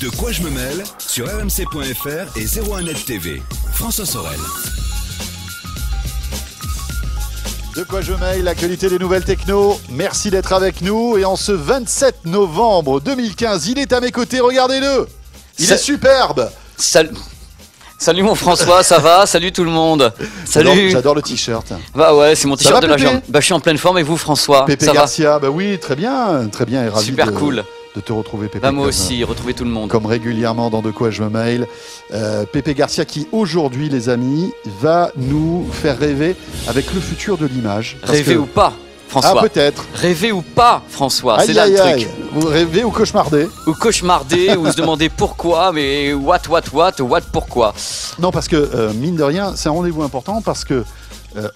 De quoi je me mêle sur rmc.fr et 01net TV. François Sorel. De quoi je mêle, l'actualité des nouvelles techno. Merci d'être avec nous. Et en ce 27 novembre 2015, il est à mes côtés, regardez-le. Il est superbe. Salut mon François, ça va? Salut tout le monde. Salut. J'adore le t-shirt. Bah ouais, c'est mon t-shirt de la Pépé jambe. Bah je suis en pleine forme et vous François? Pépé ça Garcia, bah oui, très bien et ravi Super cool de te retrouver Pépé. Bah moi aussi, retrouver tout le monde. Comme régulièrement dans De quoi je me mêle. Pépé Garcia qui aujourd'hui les amis va nous faire rêver avec le futur de l'image. Rêver ou pas François? Ah peut-être. Rêver ou pas François? C'est là aïe, le aïe. truc. Vous rêvez ou cauchemarder? Ou cauchemarder ou se demander pourquoi, mais what pourquoi? Non parce que mine de rien c'est un rendez-vous important parce que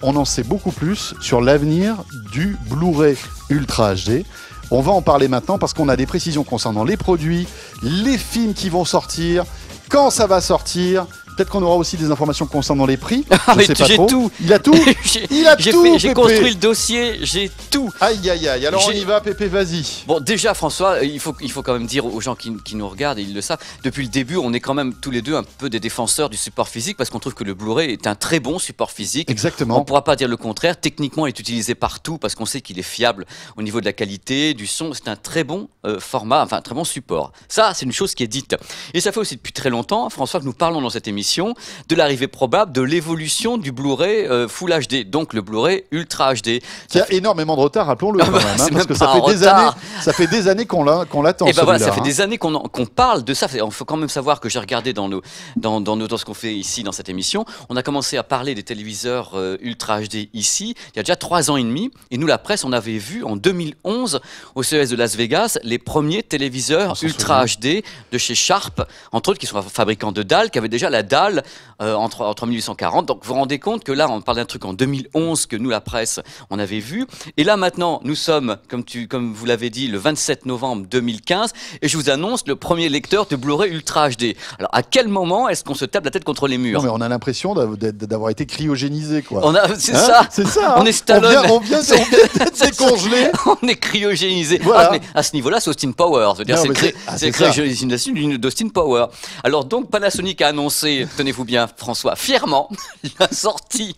on en sait beaucoup plus sur l'avenir du Blu-ray Ultra HD. On va en parler maintenant parce qu'on a des précisions concernant les produits, les films qui vont sortir, quand ça va sortir. Peut-être qu'on aura aussi des informations concernant les prix. Ah mais j'ai tout. Il a tout. J'ai construit le dossier, j'ai tout. Aïe aïe aïe. Alors on y va Pépé, vas-y. Bon déjà François, il faut quand même dire aux gens qui nous regardent, et ils le savent, depuis le début on est quand même tous les deux un peu des défenseurs du support physique parce qu'on trouve que le Blu-ray est un très bon support physique. Exactement. On ne pourra pas dire le contraire. Techniquement il est utilisé partout parce qu'on sait qu'il est fiable au niveau de la qualité, du son. C'est un très bon format, enfin un très bon support. Ça c'est une chose qui est dite. Et ça fait aussi depuis très longtemps François que nous parlons dans cette émission de l'arrivée probable de l'évolution du Blu-ray Full HD, donc le Blu-ray Ultra HD. Qui a énormément de retard, rappelons-le quand même, parce que ça fait des années qu'on l'attend. Et ben voilà, ça fait des années qu'on parle de ça. Il faut quand même savoir que j'ai regardé dans ce qu'on fait ici dans cette émission, on a commencé à parler des téléviseurs Ultra HD ici il y a déjà 3 ans et demi, et nous la presse on avait vu en 2011 au CES de Las Vegas les premiers téléviseurs Ultra HD de chez Sharp, entre autres qui sont fabricants de dalles, qui avaient déjà la dalle entre 1840. Donc vous vous rendez compte que là on parle d'un truc en 2011 que nous la presse on avait vu, et là maintenant nous sommes comme vous l'avez dit le 27 novembre 2015 et je vous annonce le premier lecteur de Blu-ray Ultra HD. Alors à quel moment est-ce qu'on se tape la tête contre les murs? Non mais on a l'impression d'avoir été cryogénisé quoi. C'est ça. On est Stallone. On vient d'être décongelé. On est cryogénisé. Voilà. Ah, mais à ce niveau-là c'est Austin Powers. C'est cryogénisation d'Austin Powers. Alors donc Panasonic a annoncé, tenez-vous bien François, fièrement la sortie.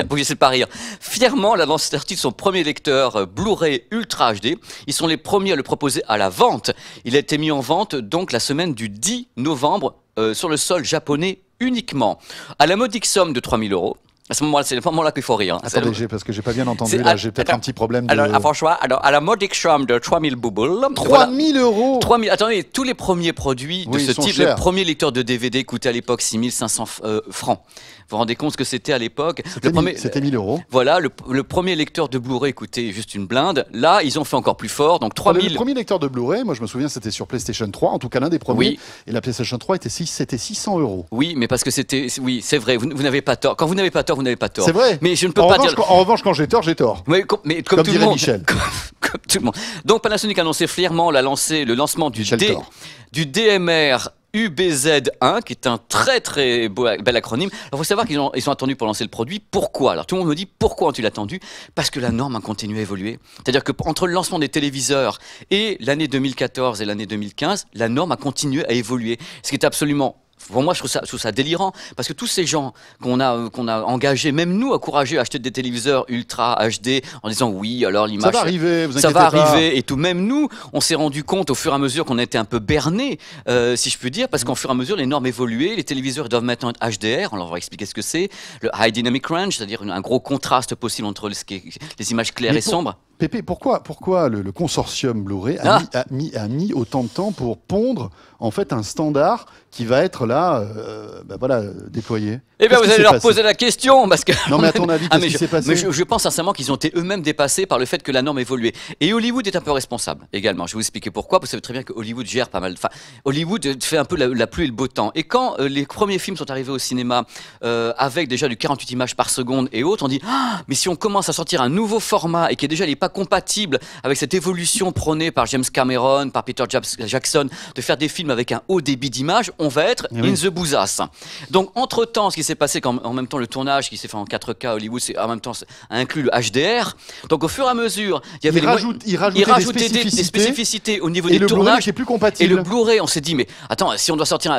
Vous ne pas rire. Fièrement, la sortie de son premier lecteur Blu-ray Ultra HD. Ils sont les premiers à le proposer à la vente. Il a été mis en vente donc la semaine du 10 novembre sur le sol japonais uniquement, à la modique somme de 3 000 €. À ce moment-là, c'est le moment-là qu'il faut rire. Hein. Attendez, parce que j'ai pas bien entendu, là, j'ai peut-être un petit problème de... Alors, François, à la modique somme de 3 000 bouboule... 3 000 €. 3 000, attendez, tous les premiers produits de ce type, chers. le premier lecteur de DVD coûtait à l'époque 6 500 francs. Vous vous rendez compte ce que c'était à l'époque? C'était 1 000 €. Voilà, le premier lecteur de Blu-ray coûtait juste une blinde. Là, ils ont fait encore plus fort, donc 3 000... Le premier lecteur de Blu-ray, moi je me souviens, c'était sur PlayStation 3, en tout cas l'un des premiers. Oui. Et la PlayStation 3, c'était 600 €. Oui, mais parce que oui, c'est vrai, vous n'avez pas tort. Quand vous n'avez pas tort, vous n'avez pas tort. C'est vrai. Mais je ne peux pas dire... En revanche, quand j'ai tort, j'ai tort. Mais comme tout le dirait monde. Michel. Comme tout le monde. Donc Panasonic a annoncé fièrement le lancement du DMR UBZ1, qui est un très très bel acronyme. Alors il faut savoir qu'ils sont attendus pour lancer le produit. Pourquoi? Alors tout le monde me dit pourquoi ont-ils attendu? Parce que la norme a continué à évoluer. C'est-à-dire que entre le lancement des téléviseurs et l'année 2014 et l'année 2015, la norme a continué à évoluer. Ce qui est absolument... Pour moi, je trouve ça délirant, parce que tous ces gens qu'on a engagés, même nous, encouragés à acheter des téléviseurs Ultra HD en disant oui, alors l'image... Ça va arriver, vous inquiétez pas. Ça va pas. arriver, et tout. Même nous, on s'est rendu compte au fur et à mesure qu'on était un peu bernés, si je puis dire, parce qu'au fur et à mesure, les normes évoluaient, les téléviseurs doivent maintenant être HDR, on leur va expliquer ce que c'est, le High Dynamic Range, c'est-à-dire un gros contraste possible entre les images claires et sombres. Pépé, pourquoi le consortium Blu-ray a mis autant de temps pour pondre en fait un standard qui va être là, déployé? Eh bien, vous allez leur poser la question, parce que... Non, mais à ton avis, qu'est-ce qui s'est passé? Mais je pense sincèrement qu'ils ont été eux-mêmes dépassés par le fait que la norme évoluait. Et Hollywood est un peu responsable également. Je vais vous expliquer pourquoi. Vous savez très bien que Hollywood gère pas mal. Enfin, Hollywood fait un peu la pluie et le beau temps. Et quand les premiers films sont arrivés au cinéma avec déjà du 48 images par seconde et autres, on dit mais si on commence à sortir un nouveau format et qui est déjà à l'époque compatible avec cette évolution prônée par James Cameron, par Peter Jackson, de faire des films avec un haut débit d'image, on va être in the bousasse. Donc, entre-temps, ce qui s'est passé, en même temps, le tournage qui s'est fait en 4K à Hollywood, en même temps, a inclus le HDR. Donc, au fur et à mesure, il y avait il rajoutait des spécificités au niveau des le tournages. Blu-ray est plus compatible. Et le Blu-ray, on s'est dit, mais attends, si on doit sortir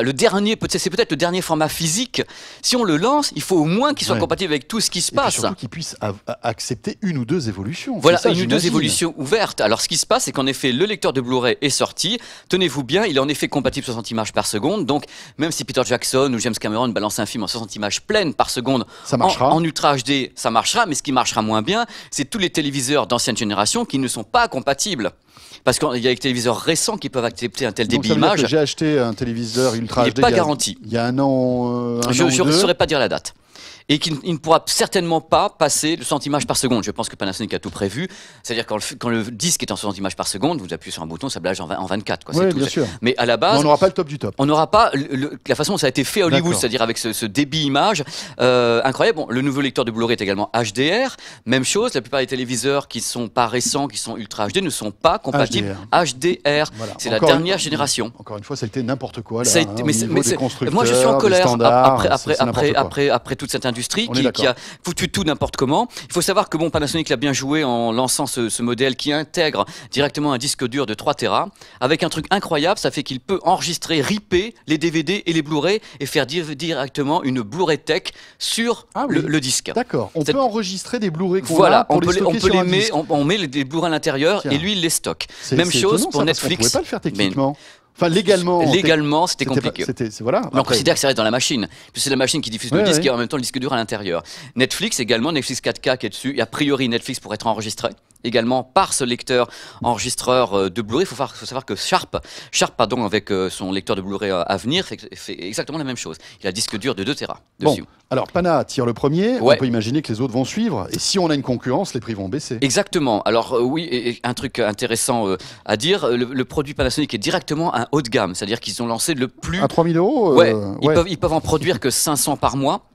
c'est peut-être le dernier format physique. Si on le lance, il faut au moins qu'il soit compatible avec tout ce qui se passe. Et surtout qu'il puisse accepter une ou deux évolutions. Voilà, une ou deux évolutions ouvertes. Alors, ce qui se passe, c'est qu'en effet, le lecteur de Blu-ray est sorti. Tenez-vous bien, il est en effet compatible 60 images par seconde. Donc, même si Peter Jackson ou James Cameron balancent un film en 60 images pleines par seconde, ça marchera. En Ultra HD, ça marchera. Mais ce qui marchera moins bien, c'est tous les téléviseurs d'ancienne génération qui ne sont pas compatibles. Parce qu'il y a des téléviseurs récents qui peuvent accepter un tel débit image. J'ai acheté un téléviseur Ultra HD. Il n'est pas garanti. Il y a un an. Je ne saurais pas dire la date. Et qu'il ne pourra certainement pas passer le 60 images par seconde. Je pense que Panasonic a tout prévu. C'est-à-dire quand le disque est en 60 images par seconde, vous appuyez sur un bouton, ça blage en 24. Oui, bien sûr. Mais à la base, on n'aura pas le top du top. On n'aura pas la façon dont ça a été fait à Hollywood, c'est-à-dire avec ce débit image incroyable. Bon, le nouveau lecteur de Blu-ray est également HDR. Même chose, la plupart des téléviseurs qui ne sont pas récents, qui sont Ultra HD, ne sont pas compatibles HDR. Voilà. C'est la dernière génération. Encore une fois, ça a été n'importe quoi. Là, moi, je suis en colère après toute cette industrie qui a foutu tout n'importe comment. Il faut savoir que Panasonic l'a bien joué en lançant ce modèle qui intègre directement un disque dur de 3 Tera avec un truc incroyable, ça fait qu'il peut enregistrer, ripper les DVD et les Blu-ray et faire directement une Blu-ray Tech sur le disque. D'accord, on peut enregistrer des Blu-ray qu'on voilà, a pour on met les Blu-ray à l'intérieur et lui il les stocke. Même chose pour Netflix. On ne pouvait pas le faire techniquement. Enfin, légalement, c'était compliqué. Voilà. On considère que ça reste dans la machine. C'est la machine qui diffuse le disque et en même temps le disque dur à l'intérieur. Netflix également, Netflix 4K qui est dessus. Et a priori, Netflix pourrait être enregistré également par ce lecteur enregistreur de Blu-ray. Il faut savoir que Sharp, avec son lecteur de Blu-ray à venir, fait exactement la même chose. Il a un disque dur de 2 Tera dessus. Bon, alors Pana tire le premier, on peut imaginer que les autres vont suivre. Et si on a une concurrence, les prix vont baisser. Exactement. Alors oui, et un truc intéressant à dire, le produit Panasonic est directement un haut de gamme. C'est-à-dire qu'ils ont lancé le plus... À 3 000 €. Ils peuvent en produire que 500 par mois,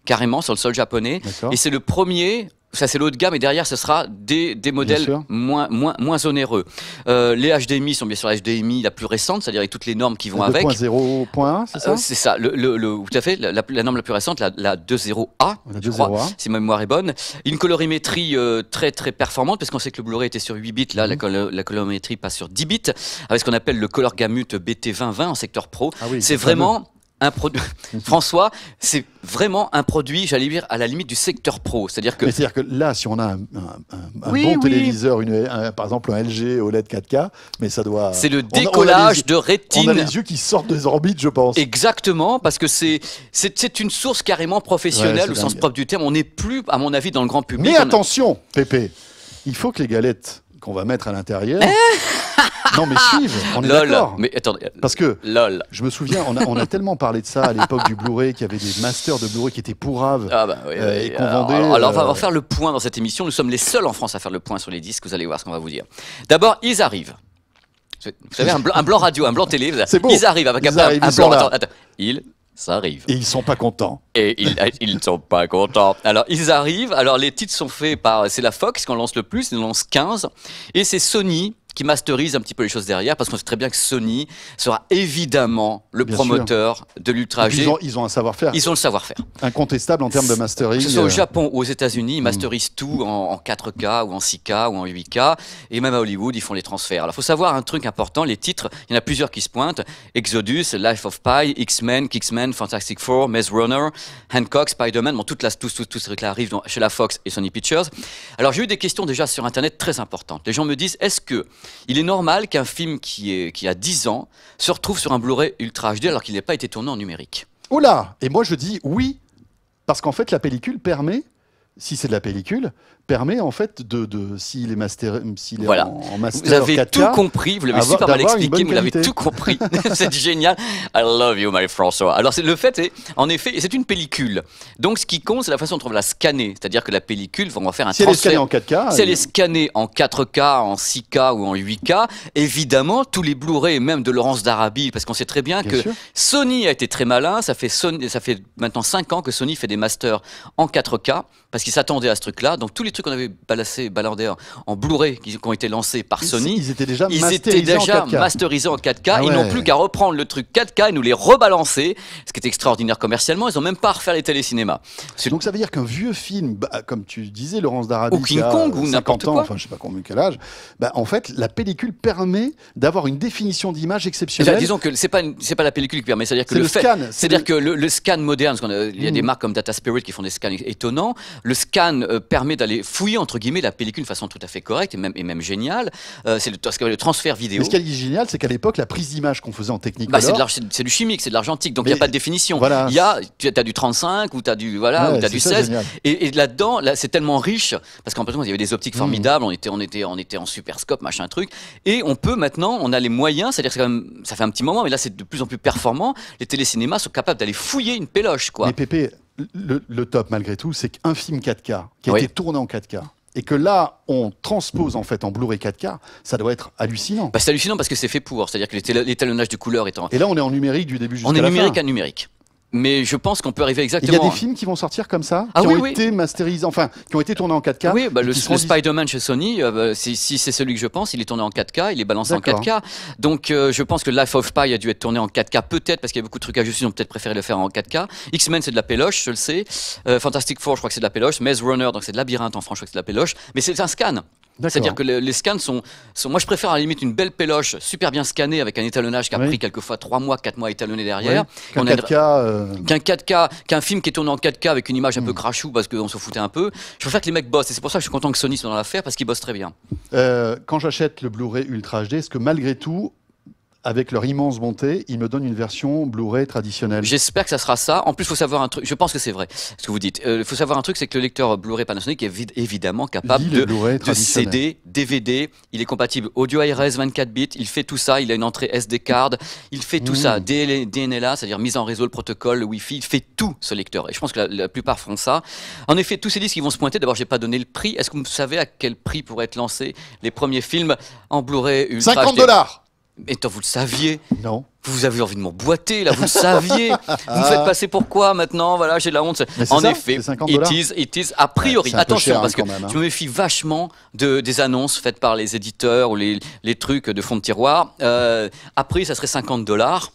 carrément, sur le sol japonais. Et c'est le premier... Ça, c'est le haut de gamme, et derrière, ce sera des modèles moins onéreux. Les HDMI sont bien sûr la HDMI la plus récente, c'est-à-dire avec toutes les normes qui vont avec. 2.0.1, c'est ça c'est ça, tout à fait, la norme la plus récente, la 2.0A, je crois, si ma mémoire est bonne. Une colorimétrie très très performante, parce qu'on sait que le Blu-ray était sur 8 bits, là, la colorimétrie passe sur 10 bits, avec ce qu'on appelle le Color Gamut BT2020 en secteur pro. C'est vraiment... un produit, François, c'est vraiment un produit, j'allais dire, à la limite du secteur pro. C'est-à-dire que là, si on a un bon téléviseur, par exemple un LG OLED 4K, mais ça doit... C'est le décollage de rétine. On a les yeux qui sortent des orbites, je pense. Exactement, parce que c'est une source carrément professionnelle, au sens propre du terme. On n'est plus, à mon avis, dans le grand public. Mais attention, Pépé, il faut que les galettes qu'on va mettre à l'intérieur... Non mais suivre, on est d'accord. Mais attendez, parce que je me souviens, on a tellement parlé de ça à l'époque du Blu-ray, qu'il y avait des masters de Blu-ray qui étaient pourraves et qu'on vendait. Alors on va faire le point dans cette émission. Nous sommes les seuls en France à faire le point sur les disques. Vous allez voir ce qu'on va vous dire. D'abord, ils arrivent. Vous savez, un blanc radio, un blanc télé. C'est beau. Ils arrivent avec un blanc. Attends, ça arrive. Et ils sont pas contents. Et ils ne sont pas contents. Alors, ils arrivent. Alors, les titres sont faits par... C'est la Fox qu'on lance le plus. Ils en lancent 15. Et c'est Sony qui masterise un petit peu les choses derrière, parce qu'on sait très bien que Sony sera évidemment le promoteur de l'Ultra HD. Ils ont un savoir-faire. Ils ont le savoir-faire. Incontestable en termes de mastering. Que ce soit au Japon ou aux États-Unis, ils masterisent tout en 4K ou en 6K ou en 8K. Et même à Hollywood, ils font les transferts. Alors, il faut savoir un truc important, les titres, il y en a plusieurs qui se pointent. Exodus, Life of Pi, X-Men, Kingsman, Fantastic Four, Maze Runner, Hancock, Spider-Man. Bon, tous ces trucs-là arrivent chez la Fox et Sony Pictures. Alors, j'ai eu des questions déjà sur Internet très importantes. Les gens me disent, est-ce que il est normal qu'un film qui a 10 ans se retrouve sur un Blu-ray Ultra HD alors qu'il n'a pas été tourné en numérique? Oh là! Et moi je dis oui, parce qu'en fait la pellicule permet, si c'est de la pellicule, permet en fait s'il est en master vous avez 4K, tout compris, vous l'avez super mal expliqué, vous l'avez tout compris. C'est génial. I love you, my François. Alors le fait est, en effet, c'est une pellicule. Donc ce qui compte, c'est la façon dont on va la scanner. C'est-à-dire que la pellicule, on va faire un transfert. Si elle est scannée en 4K. Si elle est scannée en 4K, en 6K ou en 8K, évidemment, tous les Blu-ray, même de Laurence d'Arabie, parce qu'on sait très bien que Sony a été très malin. Ça fait maintenant 5 ans que Sony fait des masters en 4K, parce qu'ils s'attendaient à ce truc-là. Donc tous les les trucs qu'on avait balandés en Blu-ray qui ont été lancés par Sony, ils étaient déjà masterisés en 4K. Ah ouais. Ils n'ont plus qu'à reprendre le truc 4K et nous les rebalancer, ce qui est extraordinaire commercialement. Ils n'ont même pas à refaire les télécinémas. Donc ça veut dire qu'un vieux film, comme tu disais, Laurence d'Arabie, ou King Kong, ou n'importe quoi, enfin je sais pas quel âge, en fait la pellicule permet d'avoir une définition d'image exceptionnelle. Disons que c'est pas la pellicule qui permet, c'est-à-dire que le scan moderne, parce qu'il y a des marques comme Data Spirit qui font des scans étonnants. Le scan permet d'aller fouiller entre guillemets la pellicule de façon tout à fait correcte et même géniale. C'est ce qu'on appelle le transfert vidéo. Mais ce qui est génial, c'est qu'à l'époque, la prise d'image qu'on faisait en technique, c'est du chimique, c'est de l'argentique, donc il n'y a pas de définition. Voilà. Tu as du 35 ou tu as du, ou t'as du 16. Et là-dedans, c'est tellement riche, parce qu'en plus, il y avait des optiques formidables, on était en super scope, machin truc. Et on peut maintenant, on a les moyens, c'est-à-dire que ça fait un petit moment, mais là c'est de plus en plus performant. Les télécinémas sont capables d'aller fouiller une péloche, quoi. Mais Pépé, le top malgré tout, c'est qu'un film 4K qui a été tourné en 4K et que là on transpose en fait en Blu-ray 4K, ça doit être hallucinant. C'est hallucinant parce que c'est fait pour, c'est-à-dire que l'étalonnage de couleurs étant... Et là on est en numérique du début jusqu'à la fin. On est numérique à numérique. Mais je pense qu'on peut arriver exactement... Il y a des films qui vont sortir comme ça, qui ont été masterisés, enfin, qui ont été tournés en 4K. Oui, le Spider-Man chez Sony, si c'est celui que je pense, il est tourné en 4K, il est balancé en 4K. Donc je pense que Life of Pi a dû être tourné en 4K, peut-être, parce qu'il y a beaucoup de trucs à ajuster, ils ont peut-être préféré le faire en 4K. X-Men, c'est de la péloche, je le sais. Fantastic Four, je crois que c'est de la péloche. Maze Runner, donc c'est de Labyrinthe en France, je crois que c'est de la péloche. Mais c'est un scan. C'est-à-dire que les scans sont... Moi, je préfère à la limite une belle péloche super bien scannée avec un étalonnage qui a pris quelquefois 3 mois, 4 mois à étalonner derrière. Qu'un 4K... Qu'un film qui est tourné en 4K avec une image un peu crachou parce qu'on se foutait un peu. Je préfère que les mecs bossent. Et c'est pour ça que je suis content que Sony soit dans l'affaire parce qu'ils bossent très bien. Quand j'achète le Blu-ray Ultra HD, est-ce que malgré tout, avec leur immense bonté, ils me donnent une version Blu-ray traditionnelle? J'espère que ça sera ça. En plus, il faut savoir un truc. Je pense que c'est vrai ce que vous dites. Il faut savoir un truc, c'est que le lecteur Blu-ray Panasonic est évidemment capable de CD, DVD. Il est compatible audio ARS 24 bits. Il fait tout ça. Il a une entrée SD card. Il fait tout ça. DNLA, c'est-à-dire mise en réseau, le protocole, le Wi-Fi. Il fait tout, ce lecteur. Et je pense que la plupart feront ça. En effet, tous ces disques qui vont se pointer. D'abord, j'ai pas donné le prix. Est-ce que vous savez à quel prix pourraient être lancés les premiers films en Blu-ray Ultra $50. Mais vous le saviez? Non. Vous avez envie de m'emboîter, là, vous le saviez. Vous me faites passer pour quoi maintenant? Voilà, j'ai la honte. En effet, it is a priori. Attention, parce que je me méfie vachement des annonces faites par les éditeurs ou les trucs de fond de tiroir. A priori, ça serait $50.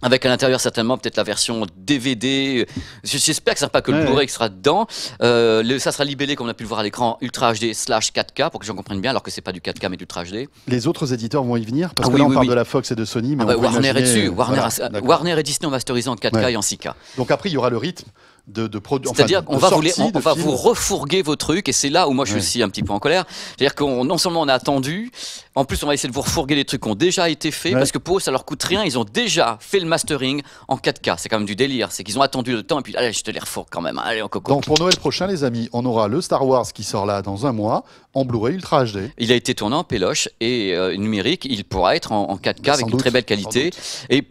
Avec à l'intérieur certainement peut-être la version DVD. J'espère que ce ne sera pas que le Blu-ray qui sera dedans. Ça sera libellé comme on a pu le voir à l'écran Ultra HD / 4K pour que les gens comprennent bien alors que c'est pas du 4K mais du Ultra HD. Les autres éditeurs vont y venir parce que là on parle de la Fox et de Sony. Mais Warner est dessus. Warner et Disney ont masterisé en 4K et en 6K. Donc après il y aura le rythme de produits. C'est-à-dire qu'on va vous refourguer vos trucs et c'est là où moi je suis aussi un petit peu en colère. C'est-à-dire qu'on non seulement on a attendu, en plus on va essayer de vous refourguer des trucs qui ont déjà été faits parce que pour eux ça leur coûte rien. Ils ont déjà fait le mastering en 4K. C'est quand même du délire. C'est qu'ils ont attendu le temps et puis allez je te les refourgue quand même. Allez en coco. Donc pour Noël prochain les amis, on aura le Star Wars qui sort là dans un mois en Blu-ray Ultra HD. Il a été tourné en péloche et numérique. Il pourra être en 4K avec une très belle qualité et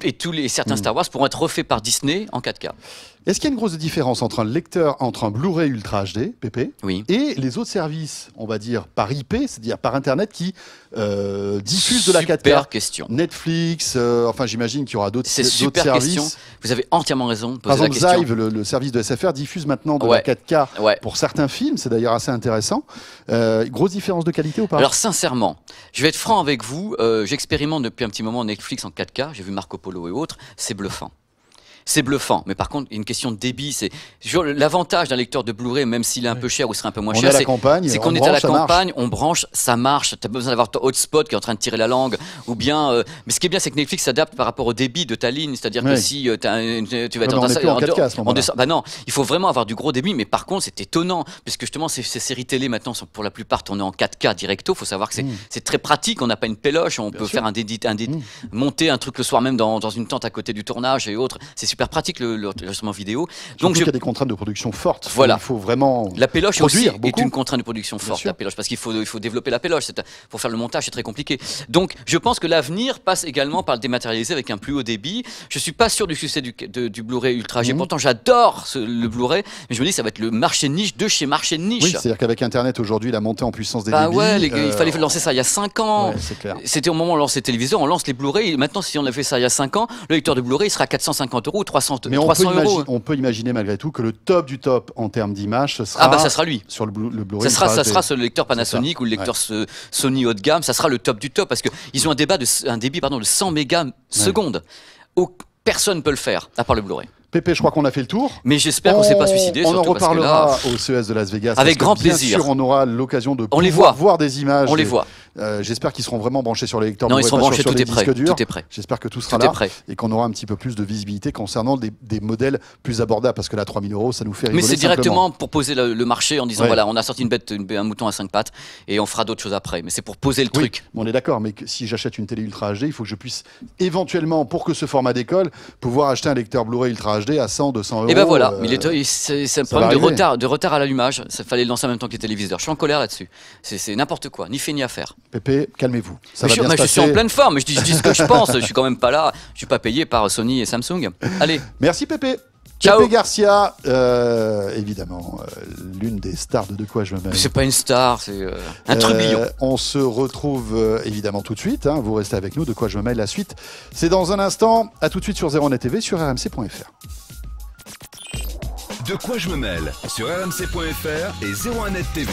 certains Star Wars pourront être refaits par Disney en 4K. Est-ce qu'il y a une grosse différence entre un Blu-ray Ultra HD, PP, et les autres services, on va dire, par IP, c'est-à-dire par Internet, qui diffusent de la 4K? Super question. Netflix, enfin j'imagine qu'il y aura d'autres services. C'est super question. Vous avez entièrement raison de poser la question. Par exemple, Zive, le service de SFR, diffuse maintenant de la 4K pour certains films. C'est d'ailleurs assez intéressant. Grosse différence de qualité ou pas? Alors sincèrement, je vais être franc avec vous. J'expérimente depuis un petit moment Netflix en 4K. J'ai vu Marco Polo et autres. C'est bluffant. C'est bluffant, mais par contre, une question de débit, c'est l'avantage d'un lecteur de Blu-ray, même s'il est un peu cher ou serait un peu moins cher, c'est qu'on est à la campagne, on branche, ça marche, t'as pas besoin d'avoir ton hotspot qui est en train de tirer la langue, ou bien, mais ce qui est bien, c'est que Netflix s'adapte par rapport au débit de ta ligne, c'est-à-dire que si tu vas être bah non, il faut vraiment avoir du gros débit, mais par contre, c'est étonnant, puisque justement, ces séries télé maintenant sont pour la plupart tournées en 4K directo, faut savoir que c'est très pratique, on n'a pas une péloche, on peut faire monter un truc le soir même dans une tente à côté du tournage et autres, c'est super pratique l'enregistrement vidéo. Donc il y a des contraintes de production fortes. Voilà. Il faut vraiment la péloche aussi est une contrainte de production forte. La péloche, parce qu'il faut développer la péloche. Pour faire le montage, c'est très compliqué. Donc je pense que l'avenir passe également par le dématérialisé avec un plus haut débit. Je suis pas sûr du succès du Blu-ray Ultra HD. Pourtant j'adore le Blu-ray, mais je me dis ça va être le marché niche de chez marché niche. Oui, c'est-à-dire qu'avec Internet aujourd'hui, la montée en puissance des débits. Il fallait lancer ça il y a 5 ans. Ouais, c'était au moment où on lance les téléviseurs, on lance les Blu-ray. Maintenant, si on a fait ça il y a 5 ans, le lecteur de Blu-ray il sera à 450 €. 300 Mais 300 euros. on peut imaginer malgré tout que le top du top en termes d'image, ce sera, ça sera lui. Sur le Blu-ray. Ça sera ce lecteur Panasonic ou le lecteur Sony haut de gamme. Ça sera le top du top parce qu'ils ont un débit de 100 mégas secondes. Personne ne peut le faire, à part le Blu-ray. Pépé, je crois qu'on a fait le tour. Mais j'espère qu'on ne s'est pas suicidé. On en reparlera parce que là, au CES de Las Vegas. avec grand bien plaisir. Sûr, on aura l'occasion de voir des images. On les voit. J'espère qu'ils seront vraiment branchés sur les lecteurs. Non, ils sont branchés, tout est prêt. J'espère que tout sera là et qu'on aura un petit peu plus de visibilité concernant des modèles plus abordables parce que là, 3 000 €, ça nous fait rigoler. Mais c'est simplement. directement pour poser le marché en disant voilà, on a sorti un mouton à 5 pattes et on fera d'autres choses après. Mais c'est pour poser le truc. On est d'accord, mais si j'achète une télé Ultra HD, il faut que je puisse éventuellement, pour que ce format décolle, pouvoir acheter un lecteur Blu-ray Ultra HD à 100, 200 €. Et ben voilà, c'est un problème de retard à l'allumage. Ça fallait le lancer en même temps que les téléviseurs. Je suis en colère là-dessus. C'est n'importe quoi, ni fait ni à faire. Pépé, calmez-vous. Ça va bien se passer. Je suis en pleine forme. Je dis ce que je pense. Je suis quand même pas là. Je suis pas payé par Sony et Samsung. Allez. Merci Pépé. Ciao. Pépé Garcia, évidemment, l'une des stars de quoi je me mêle. C'est pas une star, c'est un trublion. On se retrouve évidemment tout de suite. Vous restez avec nous. De quoi je me mêle, la suite. C'est dans un instant. À tout de suite sur 01net TV, sur rmc.fr. De quoi je me mêle sur rmc.fr et 01net TV.